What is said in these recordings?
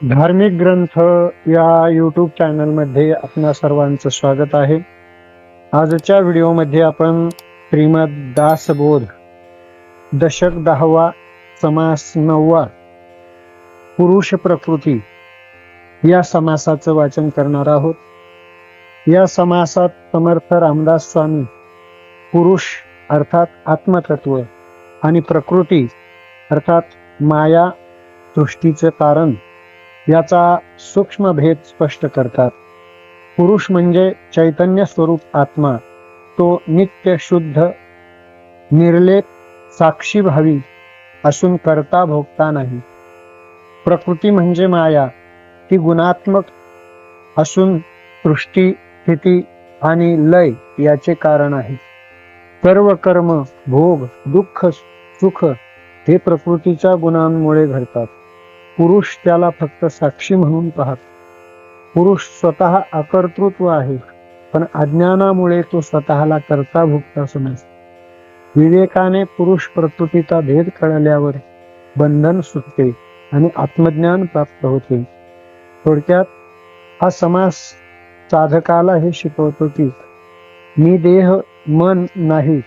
धार्मिक ग्रंथ या यूट्यूब चॅनलमध्ये आपणा सर्वांचं स्वागत आहे. आजच्या व्हिडिओमध्ये आपण श्रीमद दासबोध दशक 10वा समास 9वा पुरुष प्रकृती या समासाचं वाचन करणार आहोत. या समासात समर्थ रामदास स्वामी पुरुष अर्थात आत्मतत्व आणि प्रकृती अर्थात माया सृष्टीचे कारण याचा सूक्ष्म भेद स्पष्ट करतात. पुरुष म्हणजे चैतन्य स्वरूप आत्मा, तो नित्य शुद्ध निर्लेप साक्षी भावी असून करता भोगता नाही. प्रकृती म्हणजे माया, ती गुणात्मक असून सृष्टी स्थिती आणि लय याचे कारण आहे. सर्व कर्म भोग दुःख सुख हे प्रकृतीच्या गुणांमुळे घडतात. पुरुष त्याला फक्त साक्षी म्हणून पाहतो. पुरुष स्वतः अकर्तृत्व आहे, पण अज्ञानामुळे तो स्वतःला करता भोगता समजतो. विवेकाने पुरुष प्रकृतीचा भेद कळल्यावर बंधन सुटते आणि आत्मज्ञान प्राप्त होते. थोडक्यात हा समास साधकाला हे शिकवतो की मी देह मन नाही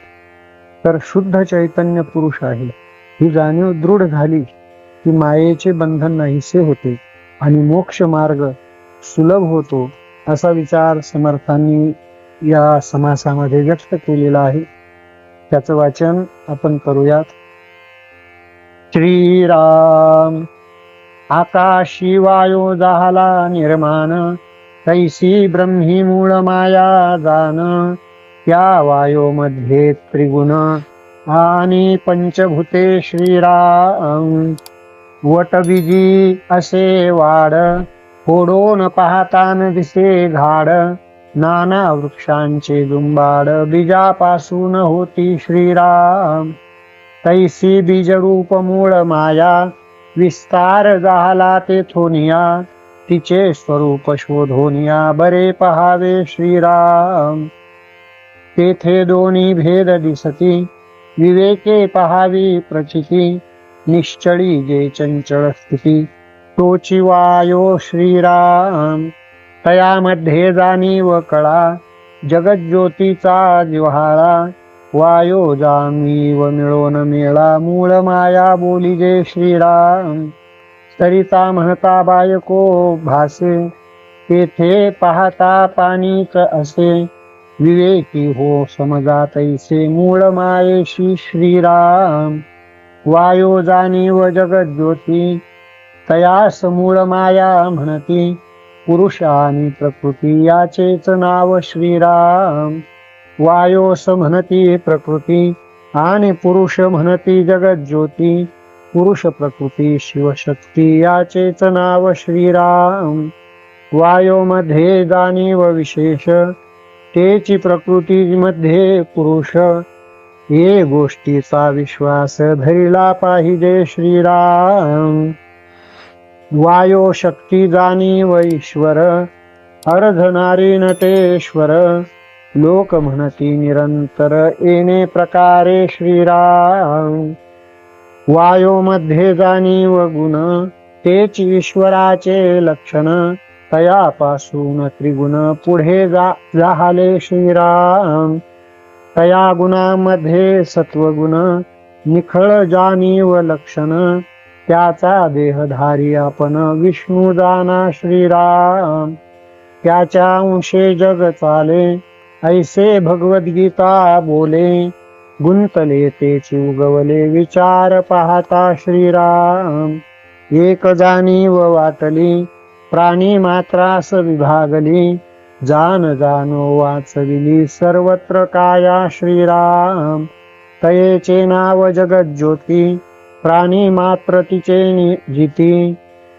तर शुद्ध चैतन्य पुरुष आहे. ही जाणीव दृढ झाली की मायेचे बंधन नाहीसे होते आणि मोक्ष मार्ग सुलभ होतो, असा विचार समर्थांनी या समासामध्ये व्यक्त केलेला आहे. त्याचं वाचन आपण करूयात. श्रीराम. आकाशी वायो झाला निर्माण, तैसी ब्रह्मी मूळ माया जाण. त्या वायो मध्ये त्रिगुण आणि पंचभूते श्रीराम. वटबीजी असे वाड, फोडून पाहतान दिसे झाड. नाना वृक्षांचे जुंबाड, बीजापासून होती श्रीराम. तैसी बीजरूप मूळ माया, विस्तार झाला तेथोनिया. तिचे स्वरूप शोधोनिया, बरे पहावे श्रीराम. तेथे दोन्ही भेद दिसती, विवेके पहावी प्रचिती. निश्चळी जे चंचळ स्थिती, तोची वायो श्रीराम. तयामध्ये जाणीव कळा, जगज्योतीचा जिव्हाळा. वायो जाणीव मिळोन मेळा, मूळ माया बोलिजे श्रीराम. सरिता म्हणता बायको भासे, तेथे पाहता पाणीच असे. विवेकी हो समजा तैसे, मूळ मायेशी श्रीराम. वायो जाणीव जगत ज्योती, तयास मूळ माया म्हणती. पुरुष आणि प्रकृती याचेच नाव श्रीराम. वायोस म्हणती प्रकृती आणि पुरुष म्हणती जगत ज्योती. पुरुष प्रकृती शिवशक्ती याचेच नाव श्रीराम. वायो मध्ये जाणीव विशेष, तेची प्रकृती मध्ये पुरुष. ये गोष्टीचा विश्वास धरिला पाहिजे श्रीराम. वायो शक्ती जाणीव ईश्वर, अर्धनारी नटेश्वर. लोक म्हणती निरंतर येणे प्रकारे श्रीराम. वायो मध्ये जाणीव गुण, तेच ईश्वराचे लक्षण. तयापासून त्रिगुण पुढे झाले श्रीराम. तया गुणामध्ये सत्वगुण, निखळ जाणीव लक्षण. त्याचा देहधारी आपण विष्णू जाना श्रीराम. त्याच्या अंशे जग चाले, ऐसे भगवद्गीता बोले. गुंतले तेची उगवले, विचार पाहता श्रीराम. एक जाणीव वाटली, प्राणी मात्रास विभागली. जान जानो वाचविली, सर्वत्र काया श्रीराम. तयेचे नाव जगत ज्योती, प्राणी मात्र तिचे जिती.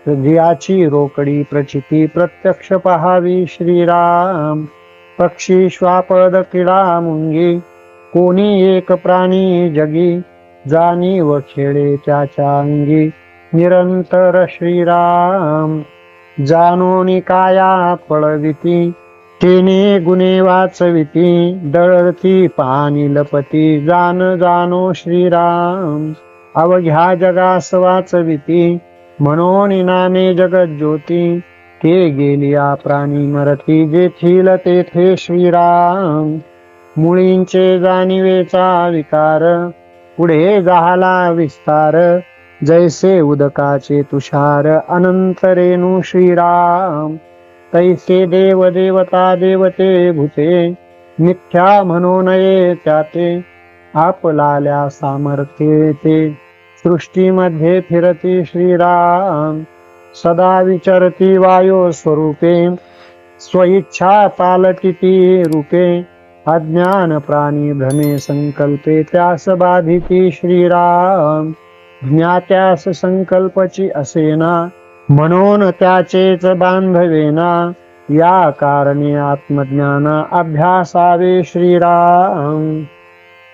ज्याची रोकडी प्रचिती, प्रत्यक्ष पहावी श्रीराम. पक्षी श्वापद किडा मुंगी, कोणी एक प्राणी जगी. जाणीव खेळे त्याच्या अंगी, निरंतर श्रीराम. जाणोनी काया पळविती, तेने गुणे वाचविती. दळती पाणी लपती, जानो श्रीराम. अवघ्या जगास वाचविती, म्हणून नामे जगत ज्योती ते गेलिया प्राणी मरती जेथील तेथे श्रीराम मुळींचे जाणिवेचा विकार पुढे झाला विस्तार जैसे उदकाचे तुषार अनंत रेणू श्रीराम तैसे देव देवता देवते भूते मिथ्या म्हणू नये त्याते आपलाल्या सामर्थ्ये ते सृष्टीमध्ये फिरती श्रीराम सदा विचरती वायो स्वरूपे स्वइच्छा पालटिती रूपे अज्ञान प्राणी भ्रमे संकल्पे त्यास बाधिती श्रीराम ज्ञात्यास संकल्पची असेना म्हणून त्याचेच बांधवेना या कारणे आत्मज्ञान अभ्यासावे श्रीराम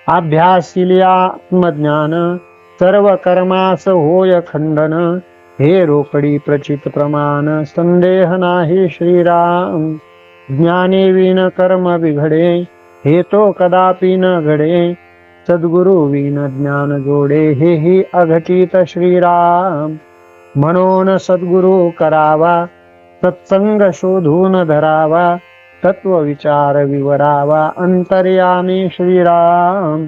अभ्यासिल्या आत्मज्ञान सर्व कर्मास होय खंडन हे रोकडी प्रचित प्रमाण संदेह नाही श्रीराम ज्ञाने विन कर्म बिघडे हे तो कदापि न घडे सद्गुरु विन ज्ञान जोडे हेही अघटित श्रीराम म्हणून सद्गुरु करावा सत्संग शोधून धरावा तत्व विचार विवरावा अंतर्यामी श्रीराम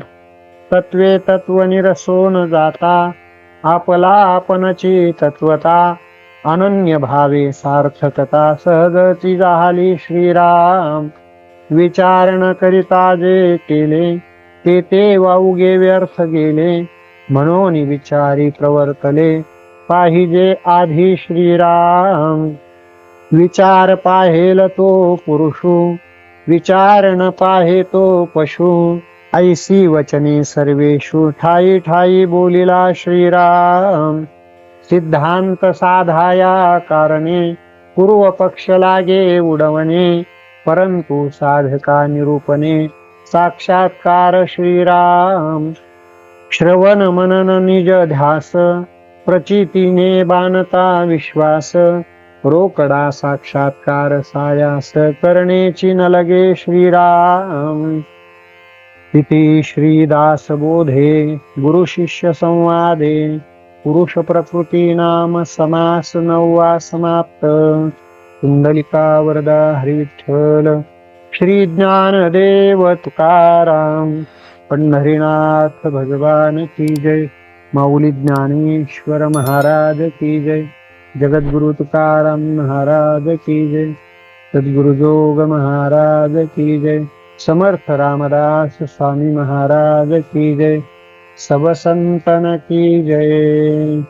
तत्वे तत्व निरसोन जाता आपला आपणची तत्वता अनन्य भावे सार्थकता सहजची झाली श्रीराम विचारण करिता जे केले ते वाऊगे व्यर्थ गेले म्हणून विचारी प्रवर्तले पाहिजे आधी श्रीराम विचार पाहेल तो पुरुषू विचार न पाहे तो पशु ऐसी वचने सर्वेषु ठाई ठाई बोलिला श्रीराम सिद्धांत साधाया कारणे पूर्व पक्ष लागे उडवणे परंतु साधका निरूपणे साक्षात्कार श्रीराम श्रवण मनन निज ध्यास प्रचितीने बाणता विश्वास रोकडा साक्षात्कार सायास करणेची न लगे श्रीराम इति श्रीदासबोधे गुरु शिष्य संवादे पुरुष प्रकृती नाम समास 9वा समाप्त कुंडलिका वरदा हरिविठ्ठल श्री ज्ञानदेव तुकाराम पंढरीनाथ भगवान की जय माऊली ज्ञानेश्वर महाराज की जय जगद्गुरु तुकाराम महाराज की जय सद्गुरु जोग महाराज की जय समर्थ रामदास स्वामी महाराज की जय सब संतन की जय।